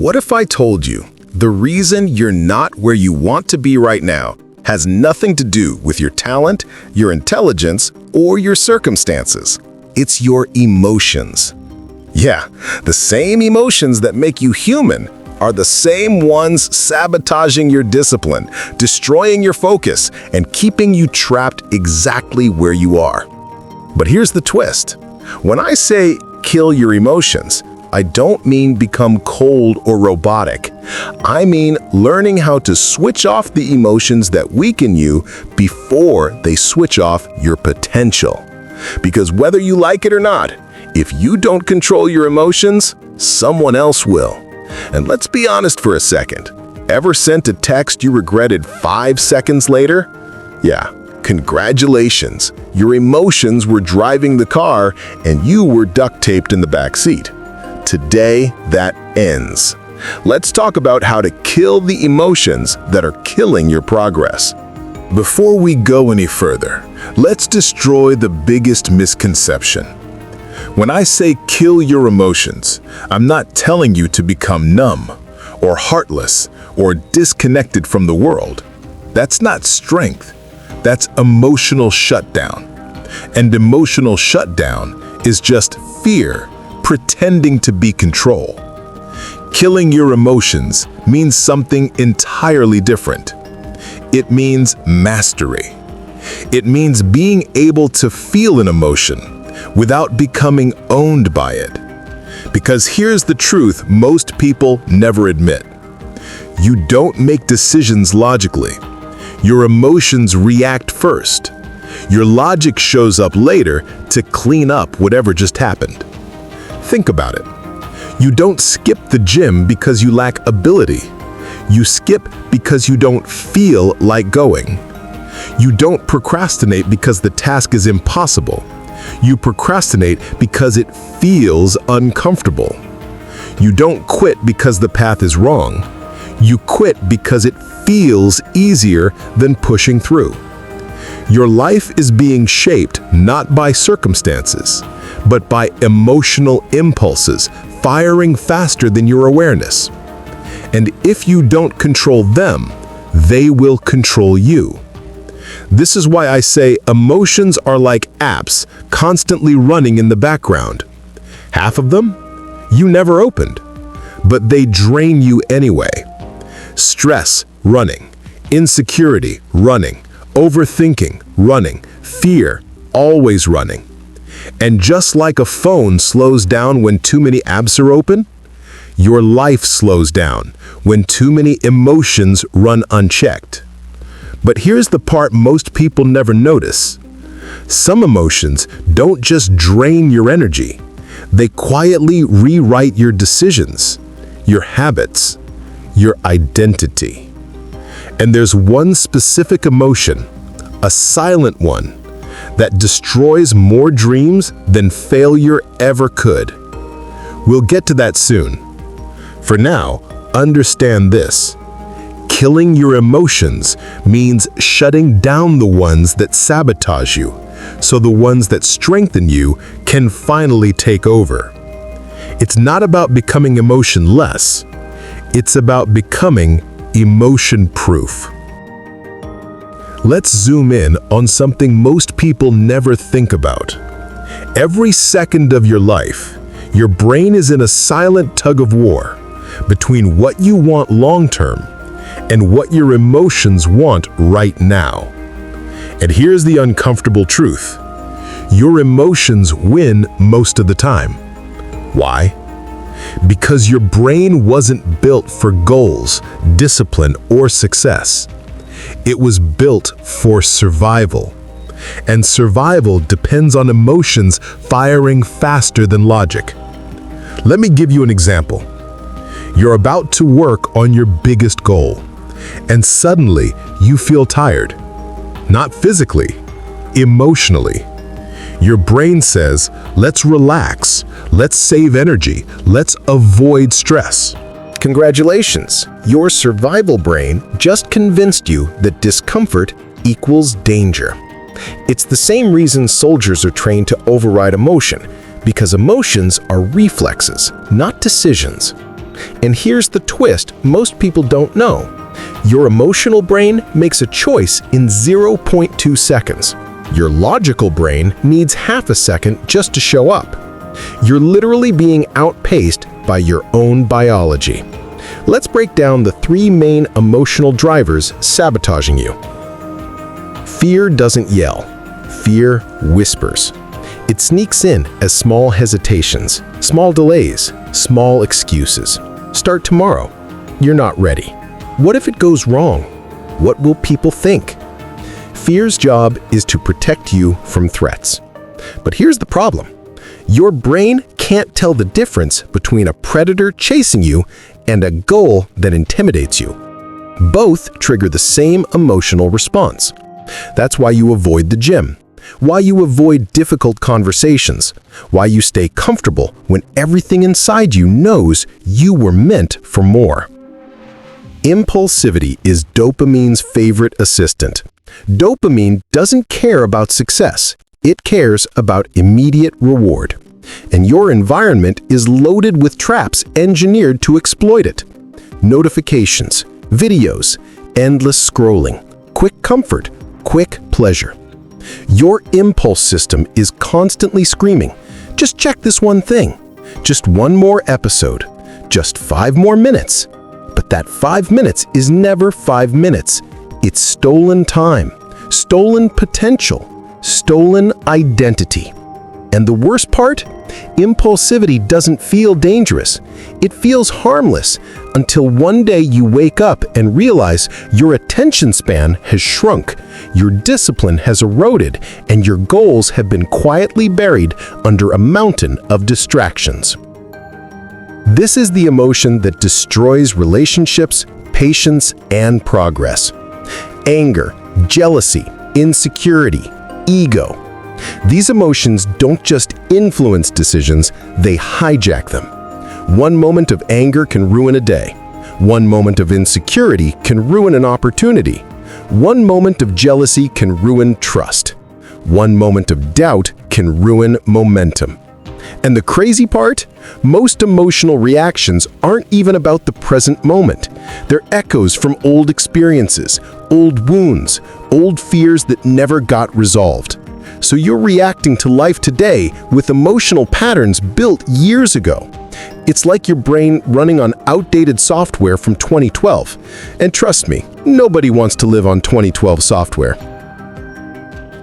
What if I told you the reason you're not where you want to be right now has nothing to do with your talent, your intelligence, or your circumstances? It's your emotions. Yeah, the same emotions that make you human are the same ones sabotaging your discipline, destroying your focus, and keeping you trapped exactly where you are. But here's the twist. When I say kill your emotions, I don't mean become cold or robotic. I mean learning how to switch off the emotions that weaken you before they switch off your potential. Because whether you like it or not, if you don't control your emotions, someone else will. And let's be honest for a second. Ever sent a text you regretted 5 seconds later? Yeah, congratulations. Your emotions were driving the car and you were duct taped in the back seat. Today, that ends. Let's talk about how to kill the emotions that are killing your progress. Before we go any further, let's destroy the biggest misconception. When I say kill your emotions, I'm not telling you to become numb, or heartless, or disconnected from the world. That's not strength. That's emotional shutdown. And emotional shutdown is just fear pretending to be control. Killing your emotions means something entirely different. It means mastery. It means being able to feel an emotion without becoming owned by it. Because here's the truth most people never admit. You don't make decisions logically. Your emotions react first. Your logic shows up later to clean up whatever just happened. Think about it. You don't skip the gym because you lack ability. You skip because you don't feel like going. You don't procrastinate because the task is impossible. You procrastinate because it feels uncomfortable. You don't quit because the path is wrong. You quit because it feels easier than pushing through. Your life is being shaped not by circumstances, but by emotional impulses firing faster than your awareness. And if you don't control them, they will control you. This is why I say emotions are like apps constantly running in the background. Half of them, you never opened, but they drain you anyway. Stress, running. Insecurity, running. Overthinking, running. Fear, always running. And just like a phone slows down when too many apps are open, your life slows down when too many emotions run unchecked. But here's the part most people never notice. Some emotions don't just drain your energy. They quietly rewrite your decisions, your habits, your identity. And there's one specific emotion, a silent one, that destroys more dreams than failure ever could. We'll get to that soon. For now, understand this. Killing your emotions means shutting down the ones that sabotage you, so the ones that strengthen you can finally take over. It's not about becoming emotionless. It's about becoming emotion-proof. Let's zoom in on something most people never think about. Every second of your life, your brain is in a silent tug-of-war between what you want long-term and what your emotions want right now. And here's the uncomfortable truth. Your emotions win most of the time. Why? Because your brain wasn't built for goals, discipline, or success. It was built for survival. And survival depends on emotions firing faster than logic. Let me give you an example. You're about to work on your biggest goal, and suddenly you feel tired. Not physically, emotionally. Your brain says, let's relax, let's save energy, let's avoid stress. Congratulations, your survival brain just convinced you that discomfort equals danger. It's the same reason soldiers are trained to override emotion, because emotions are reflexes, not decisions. And here's the twist most people don't know. Your emotional brain makes a choice in 0.2 seconds. Your logical brain needs half a second just to show up. You're literally being outpaced by your own biology. Let's break down the 3 main emotional drivers sabotaging you. Fear doesn't yell. Fear whispers. It sneaks in as small hesitations, small delays, small excuses. Start tomorrow. You're not ready. What if it goes wrong? What will people think? Fear's job is to protect you from threats. But here's the problem. Your brain can't tell the difference between a predator chasing you and a goal that intimidates you. Both trigger the same emotional response. That's why you avoid the gym, why you avoid difficult conversations, why you stay comfortable when everything inside you knows you were meant for more. Impulsivity is dopamine's favorite assistant. Dopamine doesn't care about success. It cares about immediate reward. And your environment is loaded with traps engineered to exploit it. Notifications, videos, endless scrolling, quick comfort, quick pleasure. Your impulse system is constantly screaming, just check this one thing, just one more episode, just 5 more minutes. But that 5 minutes is never 5 minutes. It's stolen time, stolen potential, stolen identity. And the worst part? Impulsivity doesn't feel dangerous. It feels harmless until one day you wake up and realize your attention span has shrunk, your discipline has eroded, and your goals have been quietly buried under a mountain of distractions. This is the emotion that destroys relationships, patience, and progress. Anger, jealousy, insecurity, ego. These emotions don't just influence decisions, they hijack them. One moment of anger can ruin a day. One moment of insecurity can ruin an opportunity. One moment of jealousy can ruin trust. One moment of doubt can ruin momentum. And the crazy part? Most emotional reactions aren't even about the present moment. They're echoes from old experiences, old wounds, old fears that never got resolved. So you're reacting to life today with emotional patterns built years ago. It's like your brain running on outdated software from 2012. And trust me, nobody wants to live on 2012 software.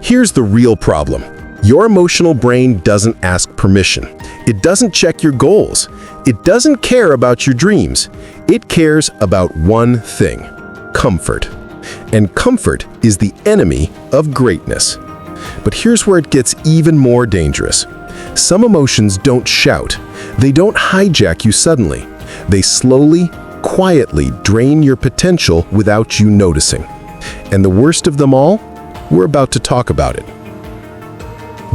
Here's the real problem. Your emotional brain doesn't ask permission. It doesn't check your goals. It doesn't care about your dreams. It cares about one thing: comfort. And comfort is the enemy of greatness. But here's where it gets even more dangerous. Some emotions don't shout. They don't hijack you suddenly. They slowly, quietly drain your potential without you noticing. And the worst of them all? We're about to talk about it.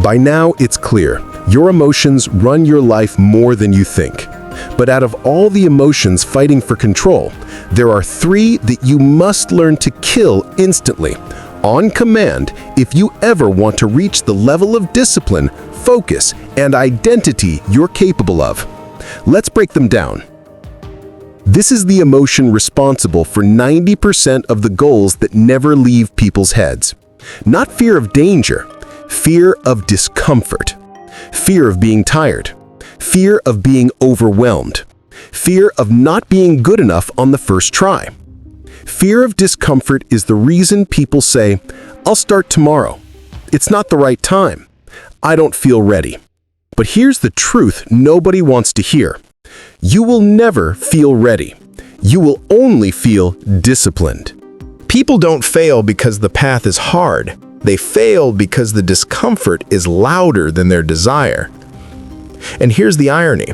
By now, it's clear. Your emotions run your life more than you think. But out of all the emotions fighting for control, there are 3 that you must learn to kill instantly, on command, if you ever want to reach the level of discipline, focus, and identity you're capable of. Let's break them down. This is the emotion responsible for 90% of the goals that never leave people's heads. Not fear of danger, fear of discomfort, fear of being tired, fear of being overwhelmed, fear of not being good enough on the first try. Fear of discomfort is the reason people say, "I'll start tomorrow. It's not the right time. I don't feel ready." But here's the truth nobody wants to hear. You will never feel ready. You will only feel disciplined. People don't fail because the path is hard. They fail because the discomfort is louder than their desire. And here's the irony.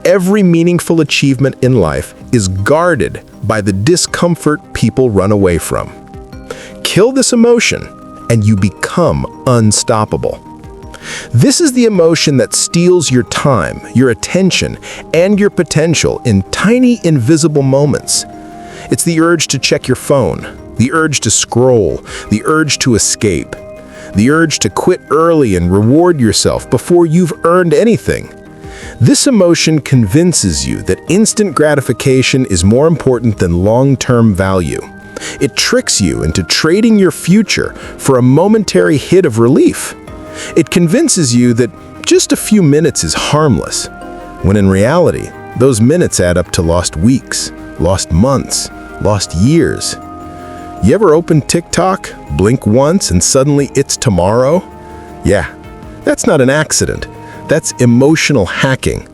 Every meaningful achievement in life is guarded by the discomfort people run away from. Kill this emotion, and you become unstoppable. This is the emotion that steals your time, your attention, and your potential in tiny, invisible moments. It's the urge to check your phone, the urge to scroll, the urge to escape, the urge to quit early and reward yourself before you've earned anything. This emotion convinces you that instant gratification is more important than long-term value. It tricks you into trading your future for a momentary hit of relief. It convinces you that just a few minutes is harmless, when in reality, those minutes add up to lost weeks, lost months, lost years. You ever open TikTok, blink once, and suddenly it's tomorrow? Yeah, that's not an accident. That's emotional hacking.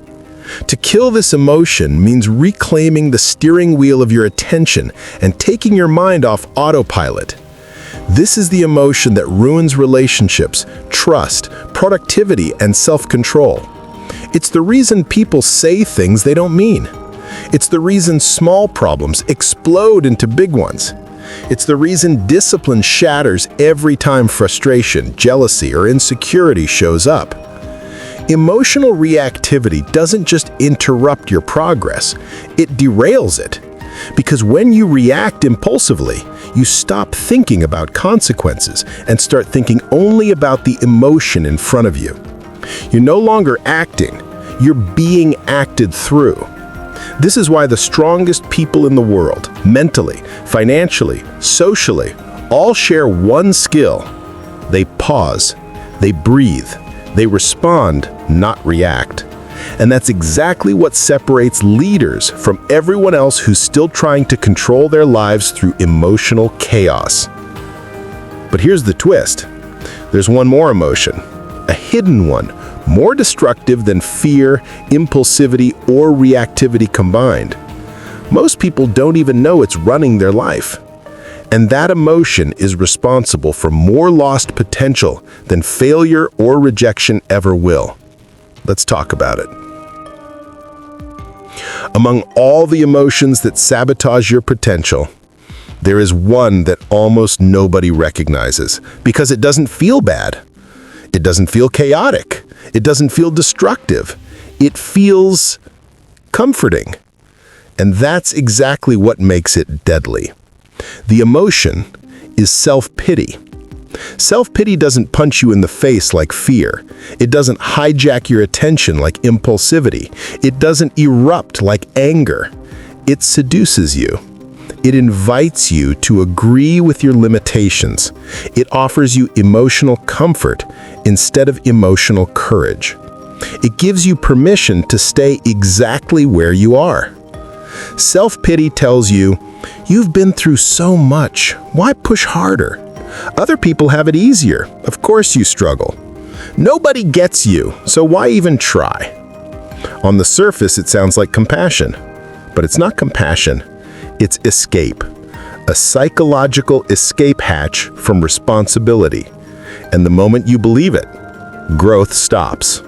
To kill this emotion means reclaiming the steering wheel of your attention and taking your mind off autopilot. This is the emotion that ruins relationships, trust, productivity, and self-control. It's the reason people say things they don't mean. It's the reason small problems explode into big ones. It's the reason discipline shatters every time frustration, jealousy, or insecurity shows up. Emotional reactivity doesn't just interrupt your progress, it derails it. Because when you react impulsively, you stop thinking about consequences and start thinking only about the emotion in front of you. You're no longer acting, you're being acted through. This is why the strongest people in the world, mentally, financially, socially, all share one skill. They pause, they breathe, they respond, not react. And that's exactly what separates leaders from everyone else who's still trying to control their lives through emotional chaos. But here's the twist. There's one more emotion, a hidden one, more destructive than fear, impulsivity, or reactivity combined. Most people don't even know it's running their life. And that emotion is responsible for more lost potential than failure or rejection ever will. Let's talk about it. Among all the emotions that sabotage your potential, there is one that almost nobody recognizes because it doesn't feel bad. It doesn't feel chaotic. It doesn't feel destructive. It feels comforting. And that's exactly what makes it deadly. The emotion is self-pity. Self-pity doesn't punch you in the face like fear. It doesn't hijack your attention like impulsivity. It doesn't erupt like anger. It seduces you. It invites you to agree with your limitations. It offers you emotional comfort instead of emotional courage. It gives you permission to stay exactly where you are. Self-pity tells you, you've been through so much. Why push harder? Other people have it easier. Of course you struggle. Nobody gets you, so why even try? On the surface, it sounds like compassion, but it's not compassion. It's escape, a psychological escape hatch from responsibility. And the moment you believe it, growth stops.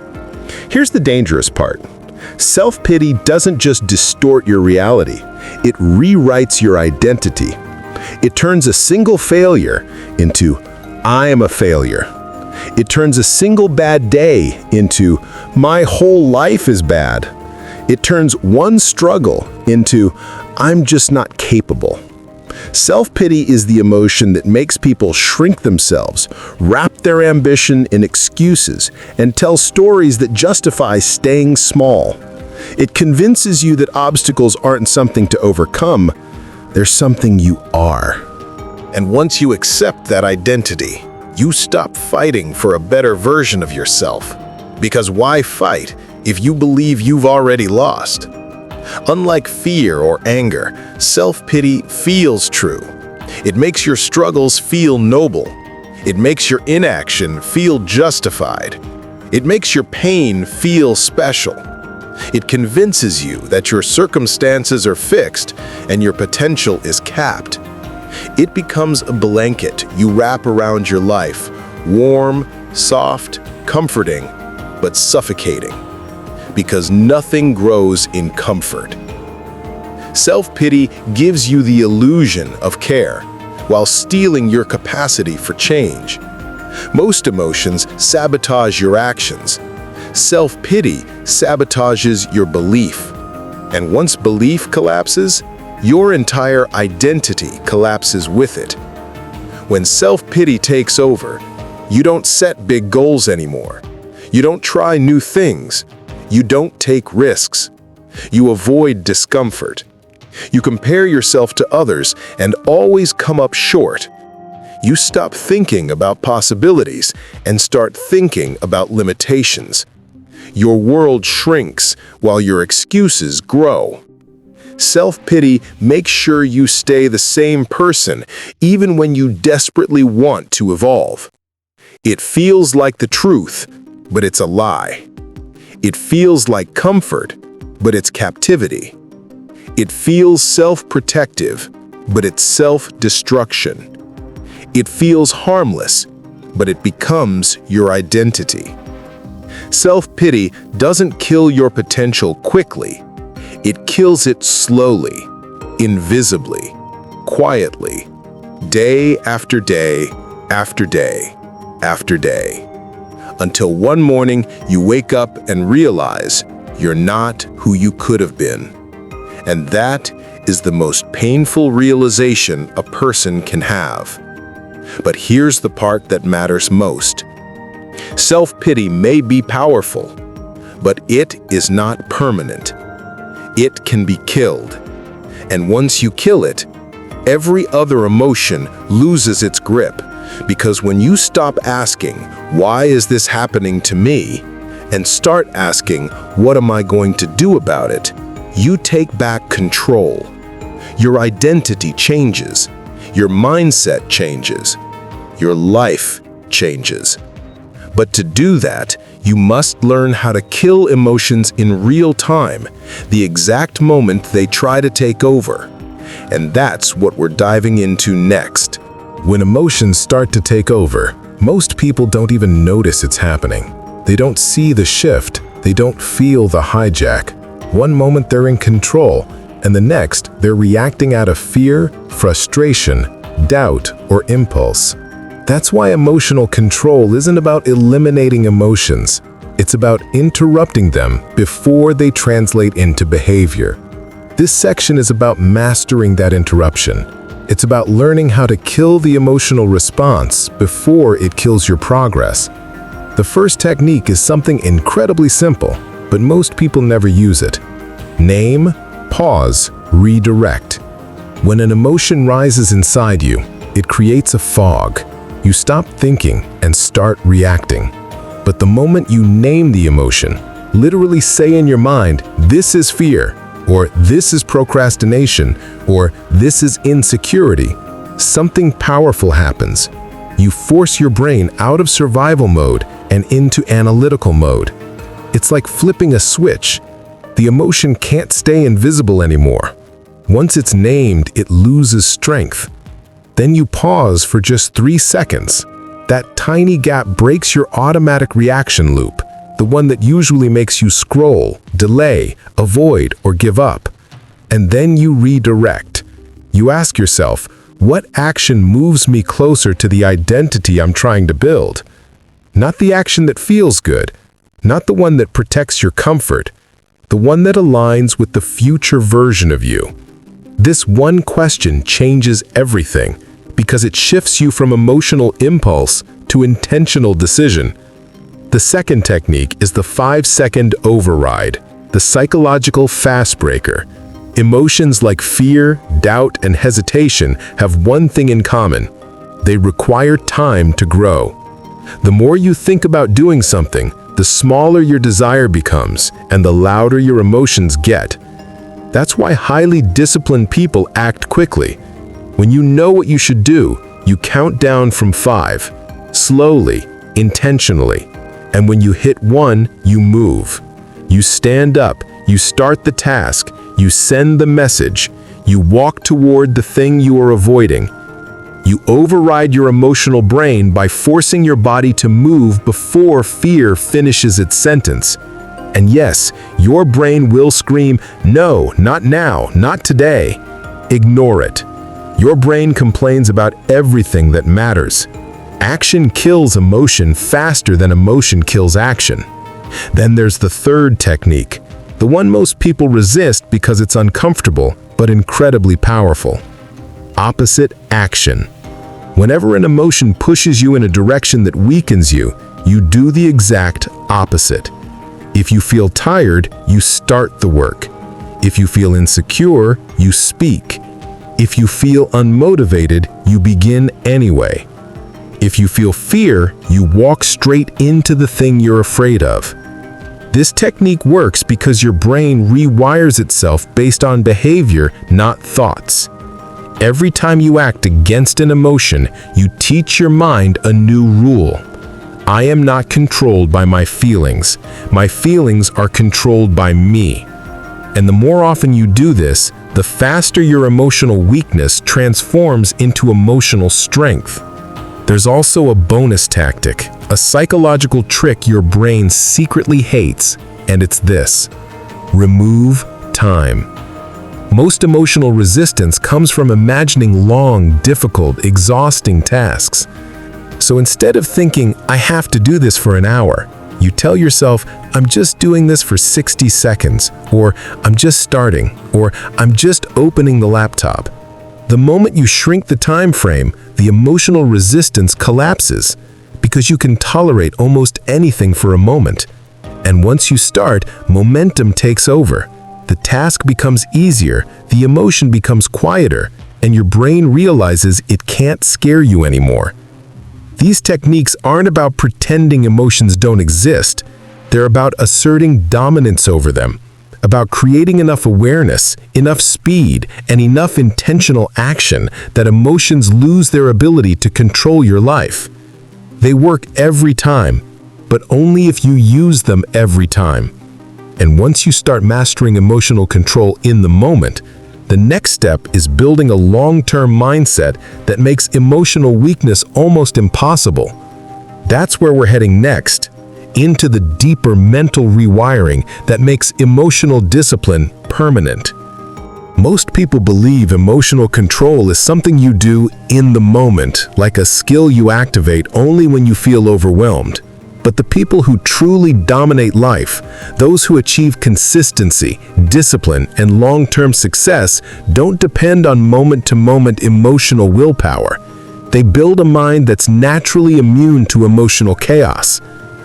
Here's the dangerous part. Self-pity doesn't just distort your reality, it rewrites your identity. It turns a single failure into, I am a failure. It turns a single bad day into, my whole life is bad. It turns one struggle into, I'm just not capable. Self-pity is the emotion that makes people shrink themselves, wrap their ambition in excuses, and tell stories that justify staying small. It convinces you that obstacles aren't something to overcome, they're something you are. And once you accept that identity, you stop fighting for a better version of yourself. Because why fight if you believe you've already lost? Unlike fear or anger, self-pity feels true. It makes your struggles feel noble. It makes your inaction feel justified. It makes your pain feel special. It convinces you that your circumstances are fixed and your potential is capped. It becomes a blanket you wrap around your life, warm, soft, comforting, but suffocating. Because nothing grows in comfort. Self-pity gives you the illusion of care, while stealing your capacity for change. Most emotions sabotage your actions. Self-pity sabotages your belief. And once belief collapses, your entire identity collapses with it. When self-pity takes over, you don't set big goals anymore. You don't try new things. You don't take risks. You avoid discomfort. You compare yourself to others and always come up short. You stop thinking about possibilities and start thinking about limitations. Your world shrinks while your excuses grow. Self-pity makes sure you stay the same person even when you desperately want to evolve. It feels like the truth, but it's a lie. It feels like comfort, but it's captivity. It feels self-protective, but it's self-destruction. It feels harmless, but it becomes your identity. Self-pity doesn't kill your potential quickly. It kills it slowly, invisibly, quietly, day after day after day after day, until one morning you wake up and realize you're not who you could have been. And that is the most painful realization a person can have. But here's the part that matters most. Self-pity may be powerful, but it is not permanent. It can be killed. And once you kill it, every other emotion loses its grip, because when you stop asking, "Why is this happening to me?" and start asking, "What am I going to do about it?" you take back control. Your identity changes. Your mindset changes. Your life changes. But to do that, you must learn how to kill emotions in real time, the exact moment they try to take over. And that's what we're diving into next. When emotions start to take over, most people don't even notice it's happening. They don't see the shift. They don't feel the hijack. One moment they're in control, and the next they're reacting out of fear, frustration, doubt, or impulse. That's why emotional control isn't about eliminating emotions. It's about interrupting them before they translate into behavior. This section is about mastering that interruption. It's about learning how to kill the emotional response before it kills your progress. The first technique is something incredibly simple, but most people never use it. Name, pause, redirect. When an emotion rises inside you, it creates a fog. You stop thinking and start reacting. But the moment you name the emotion, literally say in your mind, "This is fear," or "This is procrastination," or "This is insecurity," something powerful happens. You force your brain out of survival mode and into analytical mode. It's like flipping a switch. The emotion can't stay invisible anymore. Once it's named, it loses strength. Then you pause for just 3 seconds. That tiny gap breaks your automatic reaction loop, the one that usually makes you scroll, delay, avoid, or give up. And then you redirect. You ask yourself, what action moves me closer to the identity I'm trying to build? Not the action that feels good, not the one that protects your comfort, the one that aligns with the future version of you. This one question changes everything, because it shifts you from emotional impulse to intentional decision. The second technique is the 5-second override, the psychological fast breaker. Emotions like fear, doubt, and hesitation have one thing in common. They require time to grow. The more you think about doing something, the smaller your desire becomes, and the louder your emotions get. That's why highly disciplined people act quickly. When you know what you should do, you count down from 5, slowly, intentionally. And when you hit 1, you move. You stand up, you start the task, you send the message, you walk toward the thing you are avoiding. You override your emotional brain by forcing your body to move before fear finishes its sentence. And yes, your brain will scream, "No, not now, not today." Ignore it. Your brain complains about everything that matters. Action kills emotion faster than emotion kills action. Then there's the third technique, the one most people resist because it's uncomfortable, but incredibly powerful. Opposite action. Whenever an emotion pushes you in a direction that weakens you, you do the exact opposite. If you feel tired, you start the work. If you feel insecure, you speak. If you feel unmotivated, you begin anyway. If you feel fear, you walk straight into the thing you're afraid of. This technique works because your brain rewires itself based on behavior, not thoughts. Every time you act against an emotion, you teach your mind a new rule. I am not controlled by my feelings. My feelings are controlled by me. And the more often you do this, the faster your emotional weakness transforms into emotional strength. There's also a bonus tactic, a psychological trick your brain secretly hates, and it's this: remove time. Most emotional resistance comes from imagining long, difficult, exhausting tasks. So instead of thinking, I have to do this for an hour, you tell yourself, I'm just doing this for 60 seconds, or I'm just starting, or I'm just opening the laptop. The moment you shrink the time frame, the emotional resistance collapses, because you can tolerate almost anything for a moment. And once you start, momentum takes over. The task becomes easier, the emotion becomes quieter, and your brain realizes it can't scare you anymore. These techniques aren't about pretending emotions don't exist. They're about asserting dominance over them, about creating enough awareness, enough speed, and enough intentional action that emotions lose their ability to control your life. They work every time, but only if you use them every time. And once you start mastering emotional control in the moment, the next step is building a long-term mindset that makes emotional weakness almost impossible. That's where we're heading next, into the deeper mental rewiring that makes emotional discipline permanent. Most people believe emotional control is something you do in the moment, like a skill you activate only when you feel overwhelmed. But the people who truly dominate life, those who achieve consistency, discipline, and long-term success, don't depend on moment-to-moment emotional willpower. They build a mind that's naturally immune to emotional chaos,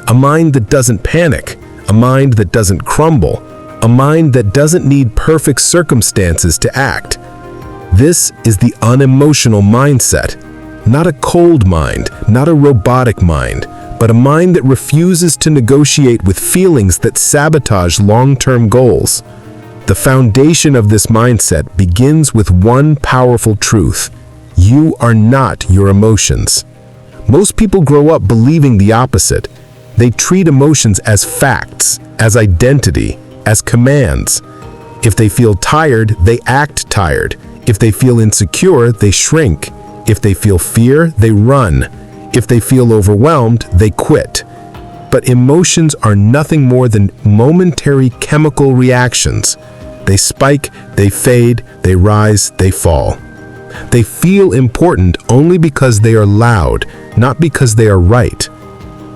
a mind that doesn't panic, a mind that doesn't crumble, a mind that doesn't need perfect circumstances to act. This is the unemotional mindset, not a cold mind, not a robotic mind, but a mind that refuses to negotiate with feelings that sabotage long-term goals. The foundation of this mindset begins with one powerful truth: you are not your emotions. Most people grow up believing the opposite. They treat emotions as facts, as identity, as commands. If they feel tired, they act tired. If they feel insecure, they shrink. If they feel fear, they run. If they feel overwhelmed, they quit. But emotions are nothing more than momentary chemical reactions. They spike, they fade, they rise, they fall. They feel important only because they are loud, not because they are right.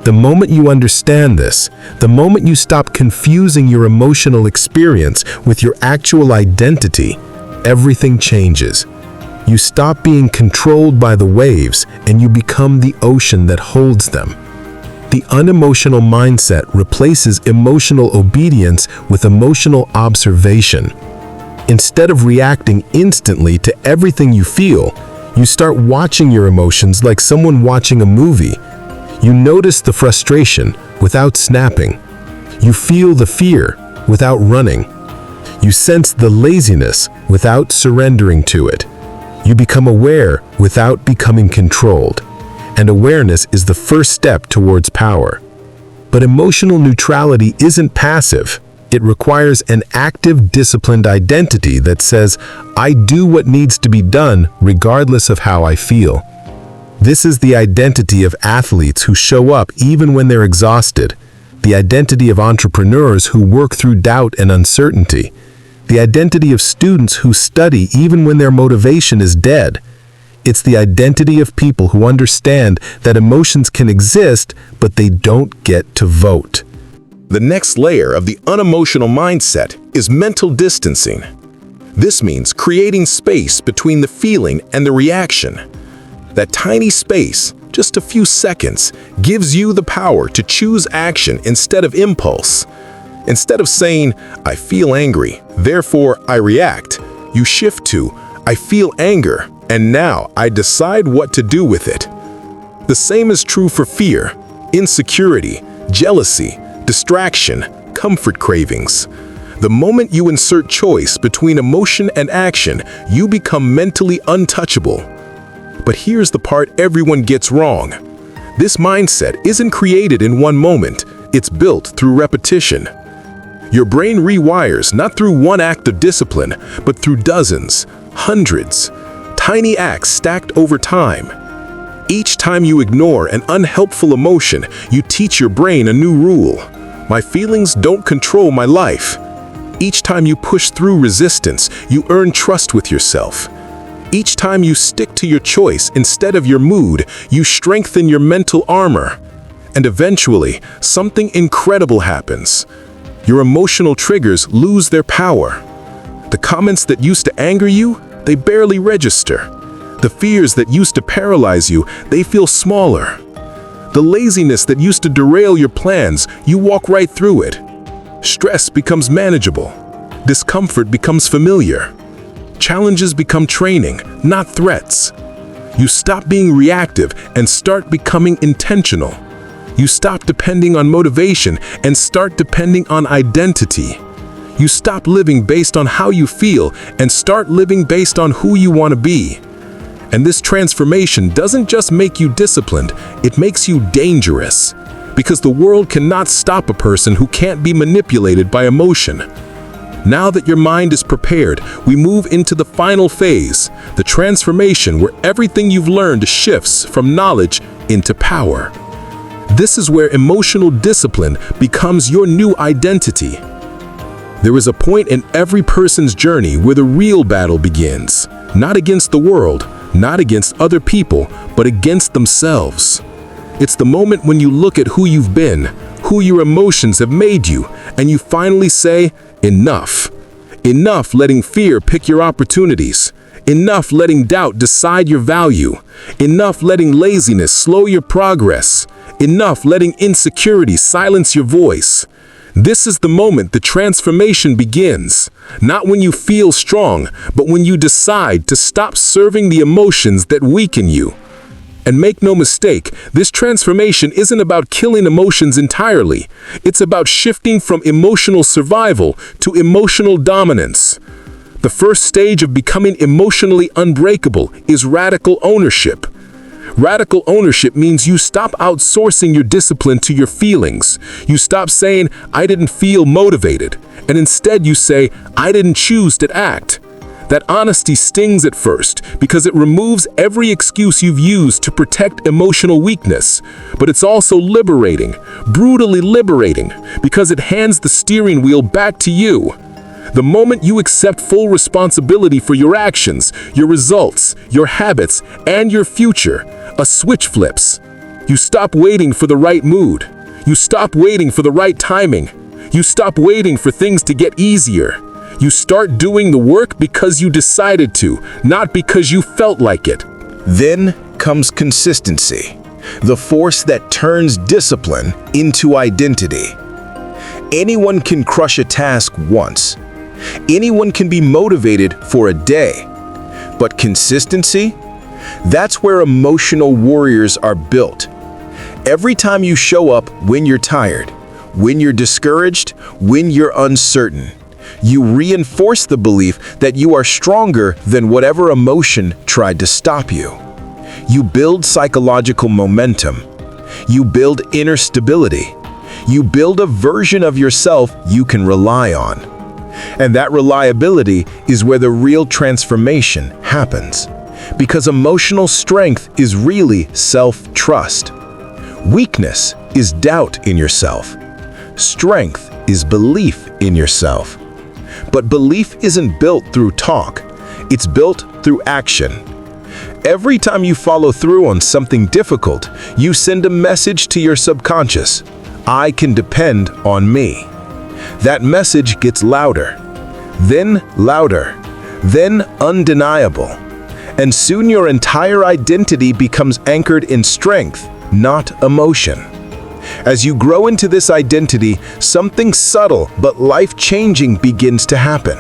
The moment you understand this, the moment you stop confusing your emotional experience with your actual identity, everything changes. You stop being controlled by the waves and you become the ocean that holds them. The unemotional mindset replaces emotional obedience with emotional observation. Instead of reacting instantly to everything you feel, you start watching your emotions like someone watching a movie. You notice the frustration without snapping. You feel the fear without running. You sense the laziness without surrendering to it. You become aware without becoming controlled. And awareness is the first step towards power. But emotional neutrality isn't passive. It requires an active, disciplined identity that says, I do what needs to be done regardless of how I feel. This is the identity of athletes who show up even when they're exhausted, the identity of entrepreneurs who work through doubt and uncertainty, the identity of students who study even when their motivation is dead. It's the identity of people who understand that emotions can exist, but they don't get to vote. The next layer of the unemotional mindset is mental distancing. This means creating space between the feeling and the reaction. That tiny space, just a few seconds, gives you the power to choose action instead of impulse. Instead of saying, "I feel angry, therefore I react," you shift to, "I feel anger, and now I decide what to do with it." The same is true for fear, insecurity, jealousy, distraction, comfort cravings. The moment you insert choice between emotion and action, you become mentally untouchable. But here's the part everyone gets wrong. This mindset isn't created in one moment, it's built through repetition. Your brain rewires not through one act of discipline, but through dozens, hundreds, tiny acts stacked over time. Each time you ignore an unhelpful emotion, you teach your brain a new rule. My feelings don't control my life. Each time you push through resistance, you earn trust with yourself. Each time you stick to your choice instead of your mood, you strengthen your mental armor. And eventually, something incredible happens. Your emotional triggers lose their power. The comments that used to anger you, they barely register. The fears that used to paralyze you, they feel smaller. The laziness that used to derail your plans, you walk right through it. Stress becomes manageable. Discomfort becomes familiar. Challenges become training, not threats. You stop being reactive and start becoming intentional. You stop depending on motivation and start depending on identity. You stop living based on how you feel and start living based on who you want to be. And this transformation doesn't just make you disciplined, it makes you dangerous. Because the world cannot stop a person who can't be manipulated by emotion. Now that your mind is prepared, we move into the final phase, the transformation where everything you've learned shifts from knowledge into power. This is where emotional discipline becomes your new identity. There is a point in every person's journey where the real battle begins, not against the world, not against other people, but against themselves. It's the moment when you look at who you've been, who your emotions have made you, and you finally say, enough. Enough letting fear pick your opportunities. Enough letting doubt decide your value. Enough letting laziness slow your progress. Enough letting insecurity silence your voice. This is the moment the transformation begins. Not when you feel strong, but when you decide to stop serving the emotions that weaken you. And make no mistake, this transformation isn't about killing emotions entirely. It's about shifting from emotional survival to emotional dominance. The first stage of becoming emotionally unbreakable is radical ownership. Radical ownership means you stop outsourcing your discipline to your feelings. You stop saying, "I didn't feel motivated," and instead you say, "I didn't choose to act." That honesty stings at first because it removes every excuse you've used to protect emotional weakness. But it's also liberating, brutally liberating, because it hands the steering wheel back to you. The moment you accept full responsibility for your actions, your results, your habits, and your future, a switch flips. You stop waiting for the right mood. You stop waiting for the right timing. You stop waiting for things to get easier. You start doing the work because you decided to, not because you felt like it. Then comes consistency, the force that turns discipline into identity. Anyone can crush a task once. Anyone can be motivated for a day. But consistency? That's where emotional warriors are built. Every time you show up when you're tired, when you're discouraged, when you're uncertain, you reinforce the belief that you are stronger than whatever emotion tried to stop you. You build psychological momentum. You build inner stability. You build a version of yourself you can rely on. And that reliability is where the real transformation happens. Because emotional strength is really self-trust. Weakness is doubt in yourself. Strength is belief in yourself. But belief isn't built through talk. It's built through action. Every time you follow through on something difficult, you send a message to your subconscious. I can depend on me. That message gets louder, then undeniable. And soon your entire identity becomes anchored in strength, not emotion. As you grow into this identity, something subtle but life-changing begins to happen.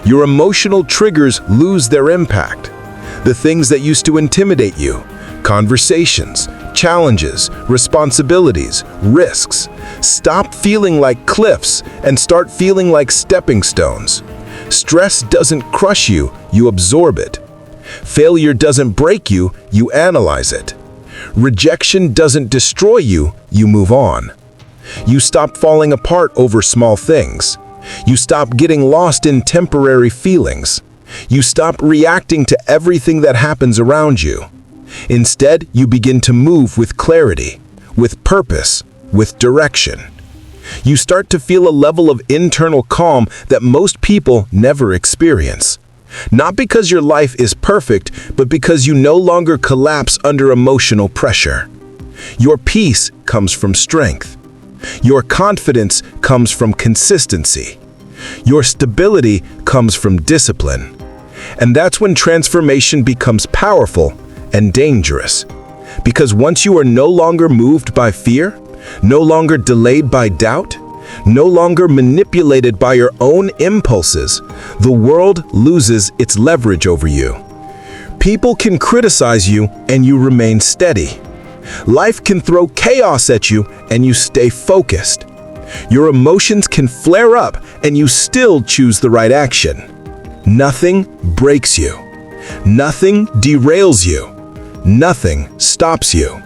Your emotional triggers lose their impact. The things that used to intimidate you, conversations, challenges, responsibilities, risks, stop feeling like cliffs and start feeling like stepping stones. Stress doesn't crush you, you absorb it. Failure doesn't break you, you analyze it. Rejection doesn't destroy you, you move on. You stop falling apart over small things. You stop getting lost in temporary feelings. You stop reacting to everything that happens around you. Instead, you begin to move with clarity, with purpose, with direction. You start to feel a level of internal calm that most people never experience. Not because your life is perfect, but because you no longer collapse under emotional pressure. Your peace comes from strength. Your confidence comes from consistency. Your stability comes from discipline. And that's when transformation becomes powerful and dangerous. Because once you are no longer moved by fear, no longer delayed by doubt, no longer manipulated by your own impulses, the world loses its leverage over you. People can criticize you and you remain steady. Life can throw chaos at you and you stay focused. Your emotions can flare up and you still choose the right action. Nothing breaks you. Nothing derails you. Nothing stops you.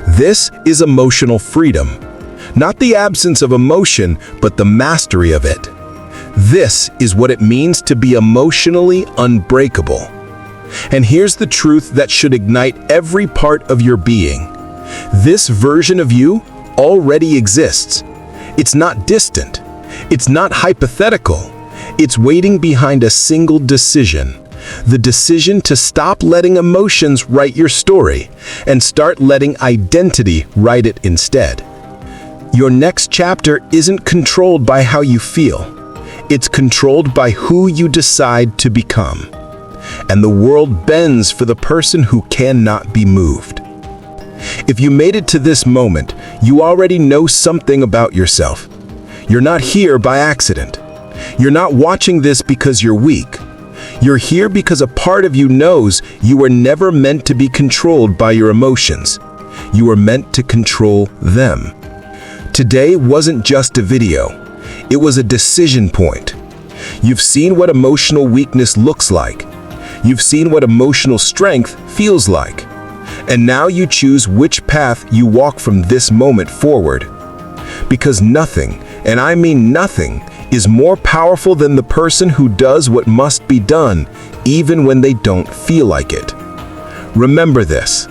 This is emotional freedom. Not the absence of emotion, but the mastery of it. This is what it means to be emotionally unbreakable. And here's the truth that should ignite every part of your being. This version of you already exists. It's not distant. It's not hypothetical. It's waiting behind a single decision. The decision to stop letting emotions write your story and start letting identity write it instead. Your next chapter isn't controlled by how you feel. It's controlled by who you decide to become. And the world bends for the person who cannot be moved. If you made it to this moment, you already know something about yourself. You're not here by accident. You're not watching this because you're weak. You're here because a part of you knows you were never meant to be controlled by your emotions. You were meant to control them. Today wasn't just a video. It was a decision point. You've seen what emotional weakness looks like. You've seen what emotional strength feels like. And now you choose which path you walk from this moment forward. Because nothing, and I mean nothing, is more powerful than the person who does what must be done, even when they don't feel like it. Remember this.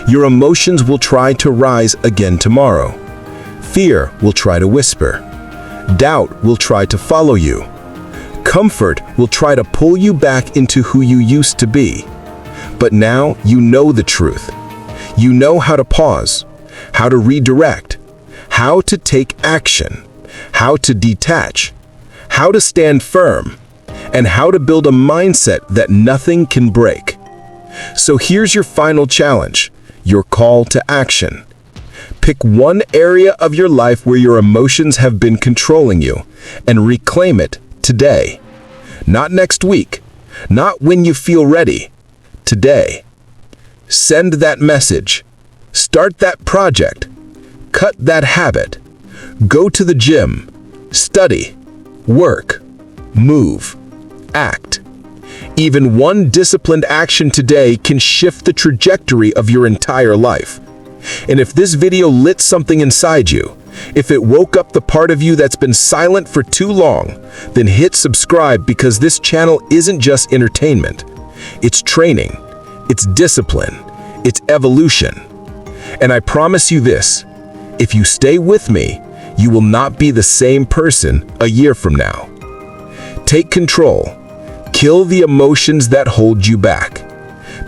Your emotions will try to rise again tomorrow. Fear will try to whisper. Doubt will try to follow you. Comfort will try to pull you back into who you used to be. But now you know the truth. You know how to pause, how to redirect, how to take action, how to detach, how to stand firm, and how to build a mindset that nothing can break. So here's your final challenge, your call to action. Pick one area of your life where your emotions have been controlling you and reclaim it today. Not next week, not when you feel ready. Today. Send that message. Start that project. Cut that habit. Go to the gym. Study. Work. Move. Act. Even one disciplined action today can shift the trajectory of your entire life. And if this video lit something inside you, if it woke up the part of you that's been silent for too long, then hit subscribe, because this channel isn't just entertainment. It's training. It's discipline. It's evolution. And I promise you this, if you stay with me, you will not be the same person a year from now. Take control. Kill the emotions that hold you back.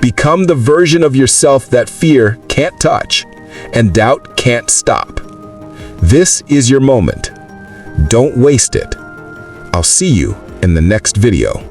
Become the version of yourself that fear can't touch and doubt can't stop. This is your moment. Don't waste it. I'll see you in the next video.